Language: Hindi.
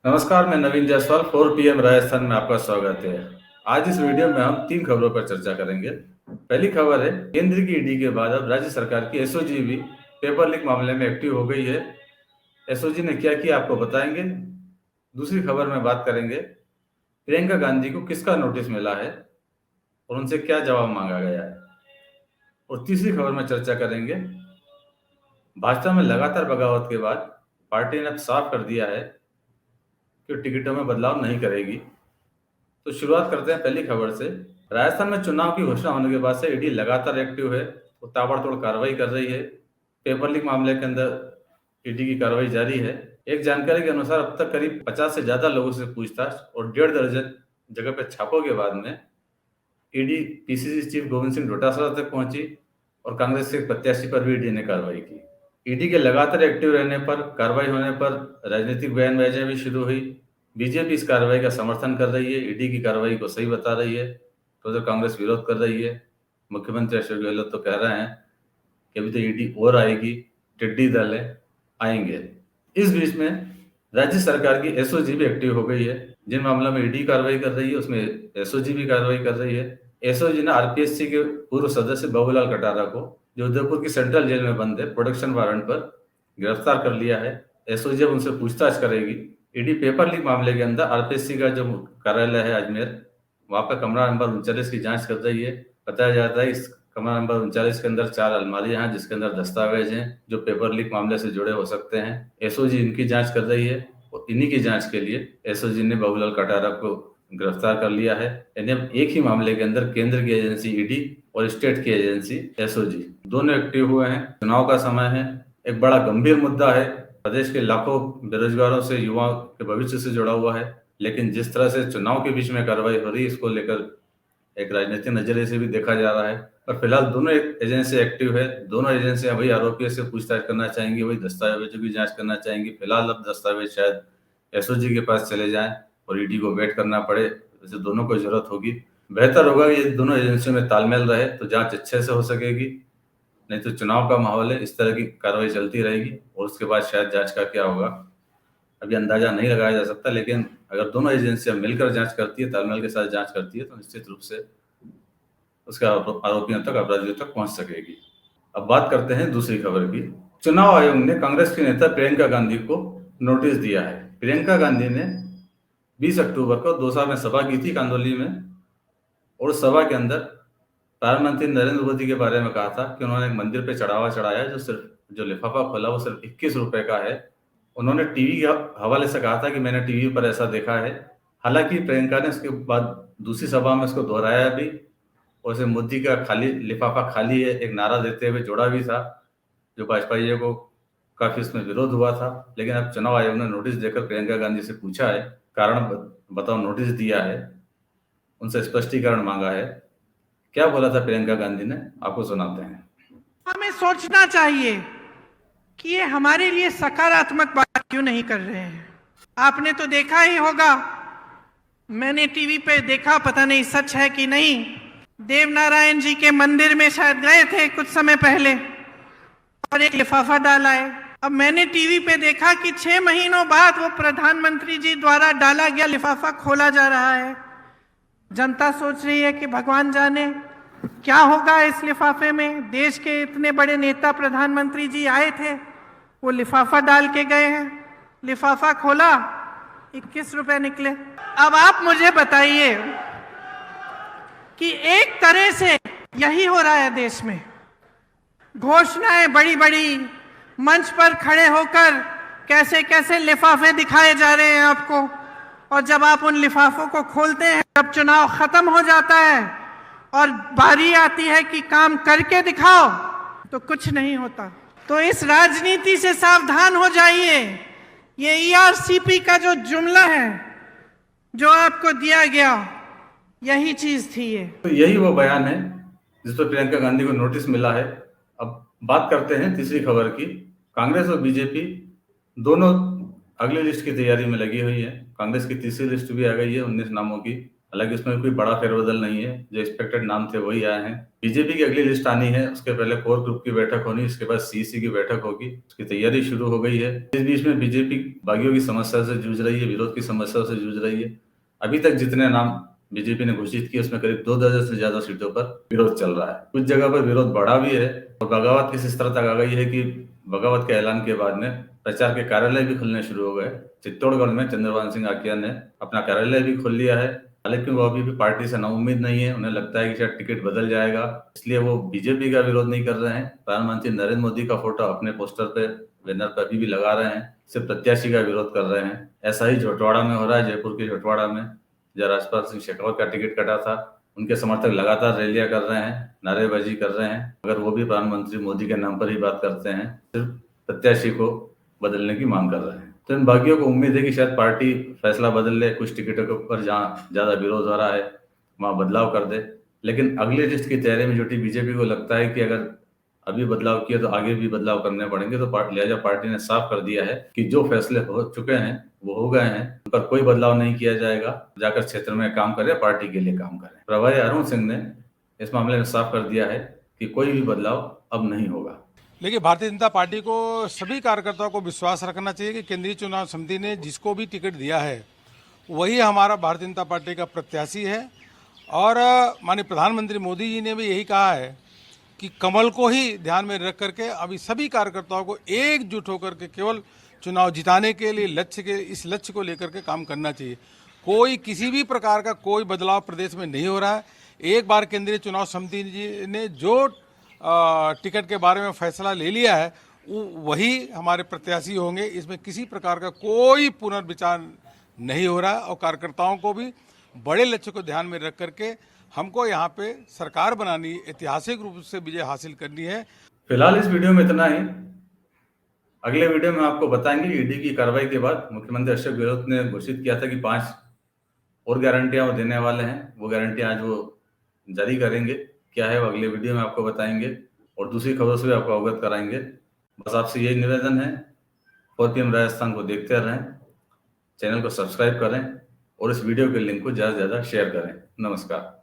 नमस्कार, मैं नवीन जायसवाल 4 PM राजस्थान में आपका स्वागत है। आज इस वीडियो में हम 3 खबरों पर चर्चा करेंगे। पहली खबर है, केंद्र की ईडी के बाद अब राज्य सरकार की एसओजी भी पेपर लीक मामले में एक्टिव हो गई है। एसओजी ने क्या किया आपको बताएंगे। दूसरी खबर में बात करेंगे, प्रियंका गांधी को किसका नोटिस मिला है और उनसे क्या जवाब मांगा गया है। और तीसरी खबर में चर्चा करेंगे, भाजपा में लगातार बगावत के बाद पार्टी ने अब साफ कर दिया है कि टिकटों में बदलाव नहीं करेगी। तो शुरुआत करते हैं पहली खबर से। राजस्थान में चुनाव की घोषणा होने के बाद से ईडी लगातार एक्टिव है, वो ताबड़तोड़ कार्रवाई कर रही है। पेपर लीक मामले के अंदर ईडी की कार्रवाई जारी है। एक जानकारी के अनुसार अब तक करीब 50 से ज्यादा लोगों से पूछताछ और 1.5 दर्जन जगह पे छापों के बाद में ED PCC chief Govind Singh Dotasra तक पहुंची और कांग्रेस के प्रत्याशी पर भी ईडी ने कार्रवाई की। ईडी के लगातार एक्टिव रहने पर, कार्रवाई होने पर राजनीतिक बयानबाजियां भी शुरू हुई। बीजेपी इस कार्रवाई का समर्थन कर रही है, ईडी की कार्रवाई को सही बता रही है, तो कांग्रेस विरोध कर रही है। मुख्यमंत्री अशोक गहलोत तो कह रहे हैं कि अभी तो ईडी और आएगी, टिड्डी दल है, आएंगे। इस बीच में राज्य सरकार की एसओजी भी एक्टिव हो गई है। जिन मामलों में ईडी कार्रवाई कर रही है उसमें एसओजी भी कार्रवाई कर रही है। एसओजी ने आरपीएससी के पूर्व सदस्य बाबूलाल कटारा को, जो उदयपुर की सेंट्रल जेल में बंद है, प्रोडक्शन वारंट पर गिरफ्तार कर लिया है। एसओजी अब उनसे पूछताछ करेगी। ईडी पेपर लीक मामले के अंदर आरपीएससी का जो कार्यालय है अजमेर, वहां पर कमरा नंबर 39 की जांच कर रही है। बताया जाता है इस कमरा नंबर 39 के अंदर 4 अलमारियां हैं जिसके अंदर दस्तावेज हैं जो पेपर लीक मामले से जुड़े हो सकते हैं। एसओजी इनकी जांच कर रही है और इन्हीं की जांच के लिए एसओजी ने बाबूलाल कटारा को गिरफ्तार कर लिया है। यानी अब एक ही मामले के अंदर केंद्र की एजेंसी ईडी और स्टेट की एजेंसी एसओजी दोनों एक्टिव हुए हैं। चुनाव का समय है, एक बड़ा गंभीर मुद्दा है, प्रदेश के लाखों बेरोजगारों से, युवाओं के भविष्य से जुड़ा हुआ है। लेकिन जिस तरह से चुनाव के बीच में कार्रवाई हो रही है, इसको लेकर एक राजनीतिक नजरिए से भी देखा जा रहा है। पर फिलहाल दोनों एजेंसी एक्टिव है। दोनों एजेंसियां वही आरोपियों से पूछताछ करना चाहेंगी, वही दस्तावेजों की जांच करना चाहेंगी। फिलहाल अब दस्तावेज शायद एसओजी के पास चले जाएं और ईडी को वेट करना पड़े, वैसे दोनों को जरूरत होगी। बेहतर होगा कि ये दोनों एजेंसियों में तालमेल रहे तो जांच अच्छे से हो सकेगी। नहीं तो चुनाव का माहौल है, इस तरह की कार्रवाई चलती रहेगी और उसके बाद शायद जांच का क्या होगा अभी अंदाजा नहीं लगाया जा सकता। लेकिन अगर दोनों एजेंसियां मिलकर जांच करती है, तालमेल के साथ जांच करती है, तो निश्चित रूप से उसका आरोपियों तक, अपराधियों तक पहुंच सकेगी। अब बात करते हैं दूसरी खबर की। चुनाव आयोग ने कांग्रेस की नेता प्रियंका गांधी को नोटिस दिया है। प्रियंका गांधी ने 20 अक्टूबर को दौसा में सभा की थी, कांदोली में, और सभा के अंदर प्रधानमंत्री नरेंद्र मोदी के बारे में कहा था कि उन्होंने एक मंदिर पे चढ़ावा चढ़ाया जो लिफाफा खोला वो सिर्फ 21 रुपए का है। उन्होंने टीवी के हवाले से कहा था कि मैंने टीवी पर ऐसा देखा है। हालांकि प्रियंका ने उसके बाद दूसरी सभा में उसको दोहराया भी और उसे मोदी का खाली लिफाफा खाली है एक नारा देते हुए जोड़ा भी था, जो भाजपाइयों को काफी उसमें विरोध हुआ था। लेकिन अब चुनाव आयोग ने नोटिस देकर प्रियंका गांधी से पूछा है, कारण बताओ, नोटिस दिया है, उनसे स्पष्टीकरण मांगा है। क्या बोला था प्रियंका गांधी ने, आपको सुनाते हैं। हमें सोचना चाहिए कि ये हमारे लिए सकारात्मक बात क्यों नहीं कर रहे हैं। आपने तो देखा ही होगा, मैंने टीवी पे देखा, पता नहीं सच है कि नहीं, देवनारायण जी के मंदिर में शायद गए थे कुछ समय पहले और एक लिफाफा डाला है। अब मैंने टीवी पे देखा कि 6 महीनों बाद वो प्रधानमंत्री जी द्वारा डाला गया लिफाफा खोला जा रहा है। जनता सोच रही है कि भगवान जाने क्या होगा इस लिफाफे में। देश के इतने बड़े नेता प्रधानमंत्री जी आए थे, वो लिफाफा डाल के गए हैं। लिफाफा खोला, 21 रुपए निकले। अब आप मुझे बताइए कि एक तरह से यही हो रहा है देश में। घोषणाएं बड़ी बड़ी, मंच पर खड़े होकर कैसे कैसे लिफाफे दिखाए जा रहे हैं आपको, और जब आप उन लिफाफों को खोलते हैं, जब चुनाव खत्म हो जाता है और बारी आती है कि काम करके दिखाओ, तो कुछ नहीं होता। तो इस राजनीति से सावधान हो जाइए। ये ईआरसीपी का जो जुमला है जो आपको दिया गया, यही चीज थी ये। तो यही वो बयान है जिस पर प्रियंका गांधी को नोटिस मिला है। अब बात करते हैं तीसरी खबर की। कांग्रेस और बीजेपी दोनों अगली लिस्ट की तैयारी में लगी हुई है। कांग्रेस की तीसरी लिस्ट भी आ गई है 19 नामों की। हालांकि उसमें कोई बड़ा फेरबदल नहीं है, जो एक्सपेक्टेड नाम थे वही आए हैं। बीजेपी की अगली लिस्ट आनी है, उसके पहले कोर ग्रुप की बैठक होनी, उसके बाद सीसी की बैठक होगी, उसकी तैयारी शुरू हो गई है। इस बीच में बीजेपी बागियों की समस्या से जूझ रही है, विरोध की समस्या से जूझ रही है। अभी तक जितने नाम बीजेपी ने घोषित किए उसमें करीब 2 दर्जन से ज्यादा सीटों पर विरोध चल रहा है। कुछ जगह पर विरोध बढ़ा भी है और बगावत किस स्तर तक आ गई है कि बगावत के ऐलान के बाद में प्रचार के कार्यालय भी खुलने शुरू हो गए। चित्तौड़गढ़ में चंद्रभान सिंह आकिया ने अपना कार्यालय भी खोल लिया है, लेकिन वो अभी भी पार्टी से नाउम्मीद नहीं है। उन्हें लगता है कि शायद टिकट बदल जाएगा, इसलिए वो बीजेपी का विरोध नहीं कर रहे हैं। प्रधानमंत्री नरेंद्र मोदी का फोटो अपने पोस्टर पे, बैनर पर अभी भी लगा रहे हैं, सिर्फ प्रत्याशी का विरोध कर रहे हैं। ऐसा ही झोटवाड़ा में हो रहा है। जयपुर के झोटवाड़ा में जहाँ राजपाल सिंह शेखावत का टिकट कटा था, उनके समर्थक लगातार रैलियां कर रहे हैं, नारेबाजी कर रहे हैं, मगर वो भी प्रधानमंत्री मोदी के नाम पर ही बात करते हैं, सिर्फ प्रत्याशी को बदलने की मांग कर रहे हैं। तो इन बागियों को उम्मीद है कि शायद पार्टी फैसला बदल ले, कुछ टिकटों के ऊपर जहाँ ज्यादा विरोध हो रहा है वहां बदलाव कर दे। लेकिन अगली लिस्ट की तैयारी में जुटी बीजेपी को लगता है कि अगर अभी बदलाव किया तो आगे भी बदलाव करने पड़ेंगे, तो लिहाजा पार्टी ने साफ कर दिया है कि जो फैसले हो चुके हैं वो हो गए हैं, उन पर कोई बदलाव नहीं किया जाएगा। जाकर क्षेत्र में काम करें, पार्टी के लिए काम करें। प्रभारी अरुण सिंह ने इस मामले में साफ कर दिया है कि कोई भी बदलाव अब नहीं होगा। लेकिन भारतीय जनता पार्टी को सभी कार्यकर्ताओं को विश्वास रखना चाहिए कि केंद्रीय चुनाव समिति ने जिसको भी टिकट दिया है वही हमारा भारतीय जनता पार्टी का प्रत्याशी है। और माननीय प्रधानमंत्री मोदी जी ने भी यही कहा है कि कमल को ही ध्यान में रख करके अभी सभी कार्यकर्ताओं को एकजुट होकर के केवल चुनाव जिताने के लिए इस लक्ष्य को लेकर के काम करना चाहिए। कोई किसी भी प्रकार का कोई बदलाव प्रदेश में नहीं हो रहा है। एक बार केंद्रीय चुनाव समिति जी ने जो टिकट के बारे में फैसला ले लिया है वही हमारे प्रत्याशी होंगे। इसमें किसी प्रकार का कोई पुनर्विचार नहीं हो रहा है और कार्यकर्ताओं को भी बड़े लक्ष्य को ध्यान में रख करके हमको यहाँ पे सरकार बनानी, ऐतिहासिक रूप से विजय हासिल करनी है। फिलहाल इस वीडियो में इतना ही। अगले वीडियो में आपको बताएंगे ईडी की कार्रवाई के बाद मुख्यमंत्री अशोक गहलोत ने घोषित किया था कि 5 और गारंटियां वो देने वाले हैं। वो गारंटियां आज वो जारी करेंगे, क्या है वो अगले वीडियो में आपको बताएंगे और दूसरी खबरों से भी आपको अवगत कराएंगे। बस आपसे यही निवेदन है, 4 PM राजस्थान को देखते रहें, चैनल को सब्सक्राइब करें और इस वीडियो के लिंक को ज़्यादा से ज़्यादा शेयर करें। नमस्कार।